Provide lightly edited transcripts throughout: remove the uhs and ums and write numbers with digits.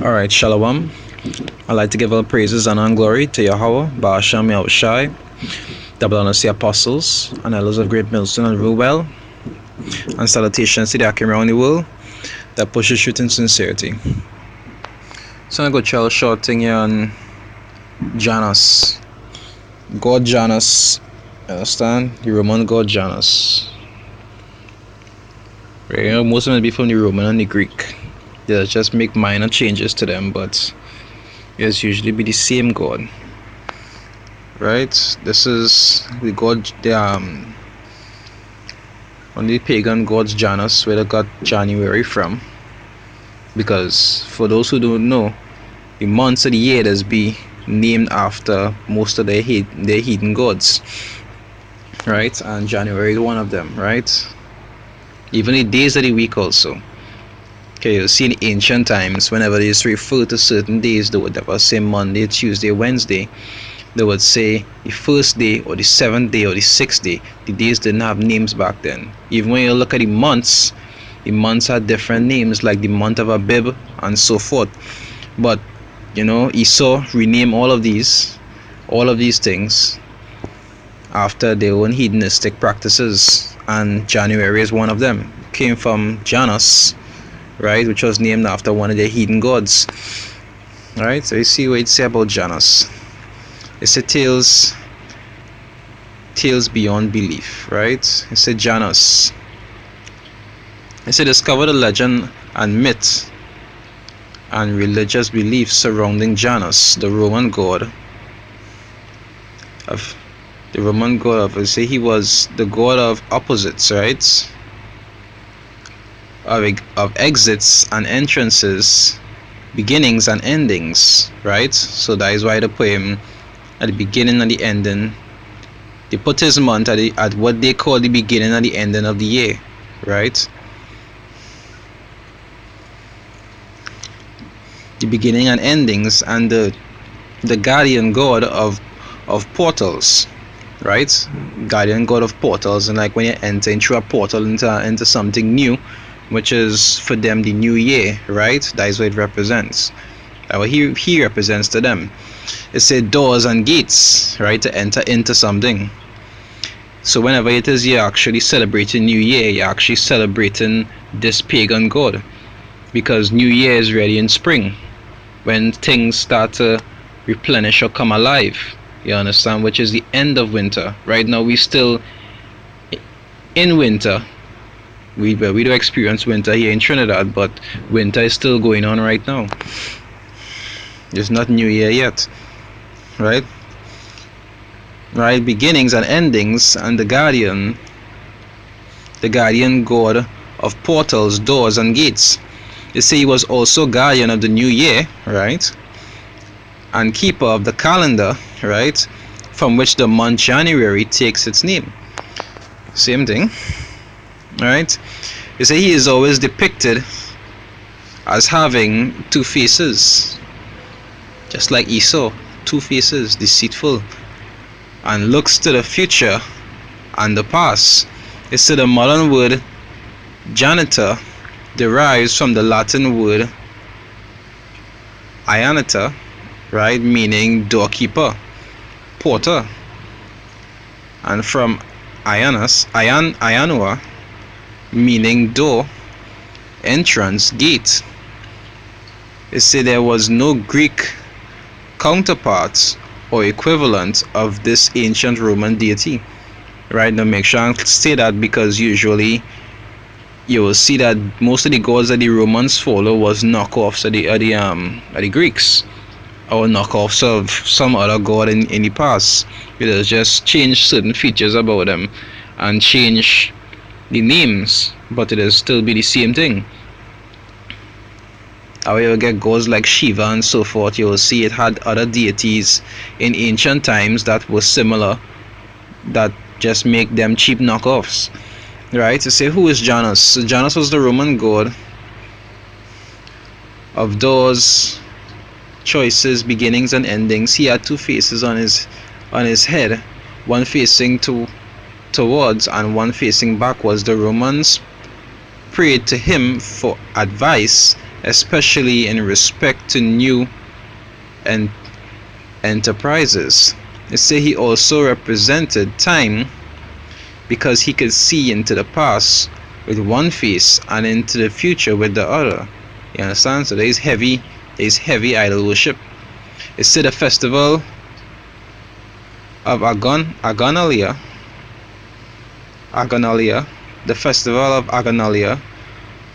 Alright, Shalom. I'd like to give all praises, honor, and glory to Yahweh, Ba'asham Yahushai, double honors to the apostles and elders of Great Millstone and Rulewell, and salutations to the Akim around the world that pushes truth in sincerity. So I'm going to tell a short thing here on Janus. God Janus, understand? The Roman god Janus. Right, you know, most of them will be from the Roman and the Greek. They'll just make minor changes to them, but it's usually be the same god. Right? This is the god, one of the pagan gods Janus, where they got January from. Because for those who don't know, the months of the year does be named after most of their heathen gods. Right? And January is one of them, right? Even the days of the week also. Okay, you see in ancient times, whenever they used to refer to certain days, they would never say Monday, Tuesday, Wednesday. They would say the first day or the seventh day or the sixth day. The days didn't have names back then. Even when you look at the months had different names, like the month of Abib and so forth. But you know, Esau renamed all of these things after their own hedonistic practices, and January is one of them. Came from Janus, right, which was named after one of their heathen gods. Right, so you see what it say about Janus. It's a tales beyond belief, right? It's a Janus. It's a discover the legend and myth and religious beliefs surrounding Janus, the Roman god of say he was the god of opposites, right? Of exits and entrances, beginnings and endings, right? So that is why the poem at the beginning and the ending, they put his month at what they call the beginning and the ending of the year, right? The beginning and endings, and the guardian god of portals, right? Guardian god of portals, and like when you enter into a portal into something new, which is for them the new year, right? That is what it represents. What he represents to them. It said doors and gates, right, to enter into something. So whenever it is you're actually celebrating New Year, you're actually celebrating this pagan god, because New Year is ready in spring, when things start to replenish or come alive. You understand? Which is the end of winter. Right now we still in winter. We don't experience winter here in Trinidad, but winter is still going on right now. It's not New Year yet, right? Right, beginnings and endings, and the guardian god of portals, doors, and gates. They say he was also guardian of the new year, right? And keeper of the calendar, right? From which the month January takes its name. Same thing, right? They say he is always depicted as having two faces, just like Esau, two faces, deceitful, and looks to the future and the past. It's to the modern word janitor derives from the Latin word ianita, right, meaning doorkeeper, porter, and from ianua, meaning door, entrance, gate. It said there was no Greek counterpart or equivalent of this ancient Roman deity, right? Now make sure I say that, because usually you will see that most of the gods that the Romans follow was knockoffs of the Greeks, or knockoffs of some other god in the past. It has just changed certain features about them and change the names, but it will still be the same thing. However, you get gods like Shiva and so forth, you will see it had other deities in ancient times that were similar, that just make them cheap knockoffs. Right? To say, who is Janus? So Janus was the Roman god of doors, choices, beginnings, and endings. He had two faces on his head, one facing towards and one facing backwards. The Romans prayed to him for advice especially in respect to new and enterprises. It says he also represented time because he could see into the past with one face and into the future with the other. You understand? So there is heavy idol worship. It said the festival of Agonalia, the festival of Agonalia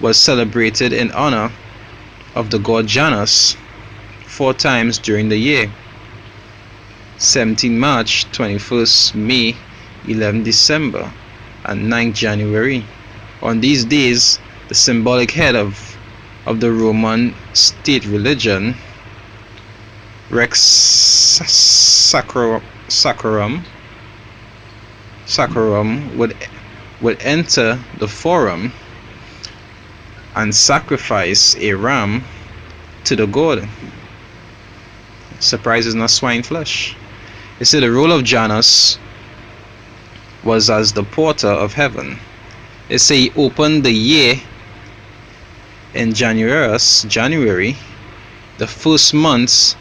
was celebrated in honor of the god Janus 4 times during the year: 17 March, 21st May, 11 December, and 9 January. On these days, the symbolic head of the Roman state religion, Rex Sacrorum, would enter the forum and sacrifice a ram to the god. Surprise is not swine flesh. It said the role of Janus was as the porter of heaven. It said he opened the year in January, the first months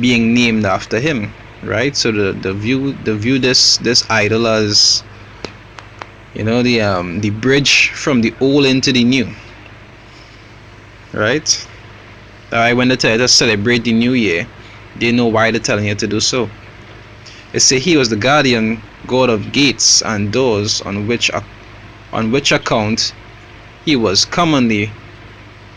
being named after him, right? So the view this idol as, you know, the bridge from the old into the new, right? Alright, when they tell you to celebrate the new year, they know why they're telling you to do so. It say he was the guardian god of gates and doors, on which account he was commonly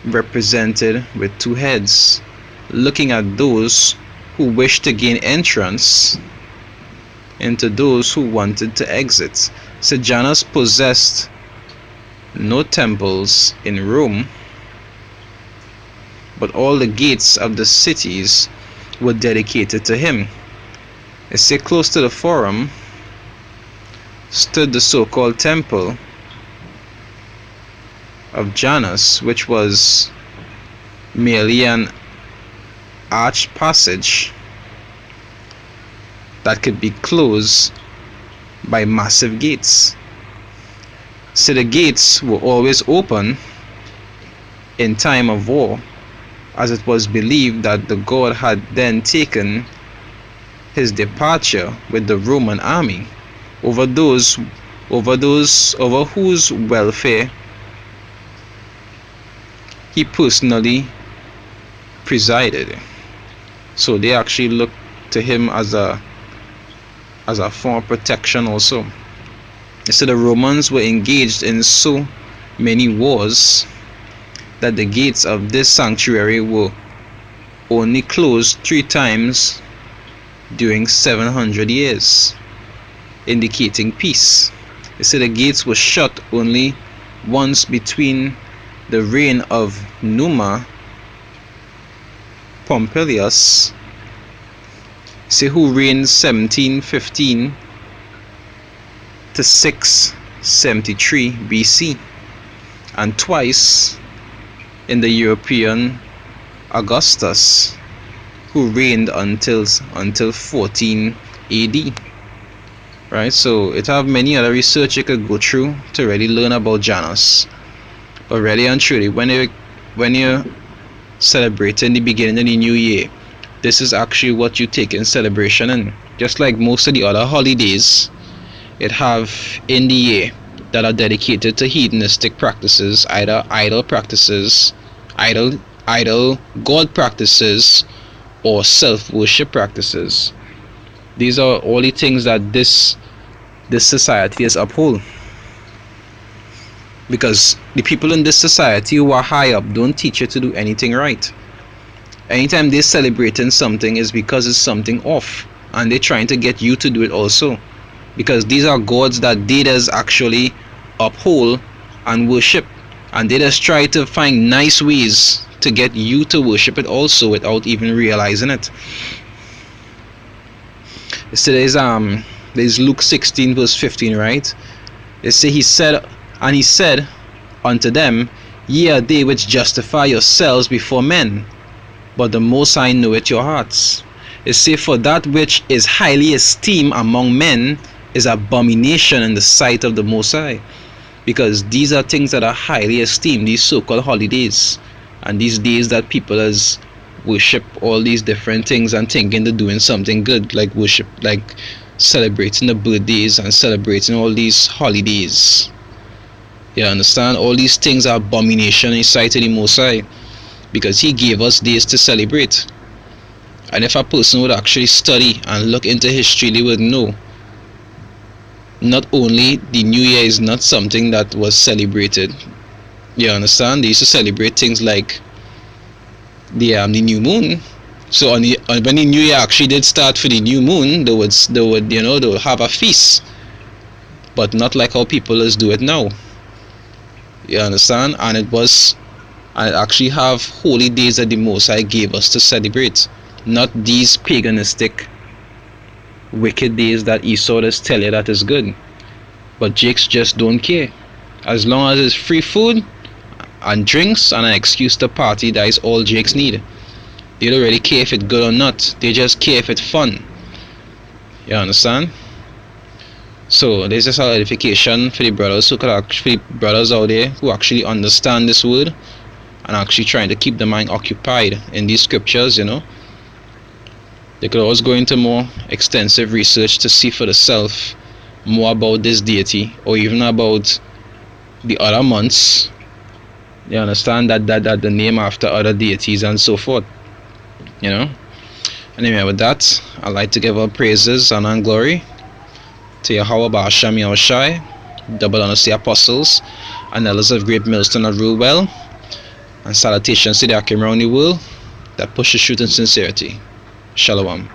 represented with 2 heads, looking at those who wished to gain entrance into those who wanted to exit. So Janus possessed no temples in Rome, but all the gates of the cities were dedicated to him. It say close to the forum stood the so-called temple of Janus, which was merely an arched passage that could be closed by massive gates. So the gates were always open in time of war, as it was believed that the god had then taken his departure with the Roman army, over whose welfare he personally presided. So they actually looked to him as a form of protection also. So the Romans were engaged in so many wars that the gates of this sanctuary were only closed 3 times during 700 years, indicating peace. They said the gates were shut only once between the reign of Numa Pompilius, who reigned 1715 to 673 BC, and twice in the European Augustus, who reigned until 14 AD. Right, so it have many other research you could go through to really learn about Janus. But really and truly, when you're celebrating the beginning of the new year, this is actually what you take in celebration. And just like most of the other holidays, it have in the year that are dedicated to hedonistic practices, either idol god practices, or self-worship practices. These are all the things that this society is uphold, because the people in this society who are high up don't teach you to do anything right. Anytime they're celebrating something, is because it's something off, and they're trying to get you to do it also, because these are gods that they just actually uphold and worship, and they just try to find nice ways to get you to worship it also without even realizing it. So there's Luke 16 verse 15, right? It say he said unto them, ye are they which justify yourselves before men, but the Most High knoweth your hearts. It say, for that which is highly esteemed among men is abomination in the sight of the Most High. Because these are things that are highly esteemed, these so-called holidays. And these days that people has worship all these different things and thinking they're doing something good, like worship, like celebrating the birthdays and celebrating all these holidays. You understand? All these things are abomination in sight of the Most High, because He gave us days to celebrate. And if a person would actually study and look into history, they would know not only the New Year is not something that was celebrated. You understand? They used to celebrate things like the new moon. So when the New Year actually did start for the new moon, they would they would have a feast, but not like how people is do it now. You understand? And I actually have holy days that the Most High gave us to celebrate, not these paganistic wicked days that Esau does tell you that is good. But Jakes just don't care. As long as it's free food and drinks and an excuse to party, that is all Jakes need. They don't really care if it's good or not. They just care if it's fun. You understand? So this is our edification for the brothers who could actually, brothers out there who actually understand this word and actually trying to keep the mind occupied in these scriptures. They could always go into more extensive research to see for themselves more about this deity, or even about the other months. You understand that the name after other deities and so forth. Anyway, with that, I'd like to give all praises, honor and glory to Yahweh Ba'asham Yahushai, double honors to the apostles and elders of Great Millstone that rule well, and salutations to the Akim around the world that push the truth in sincerity. Shalom.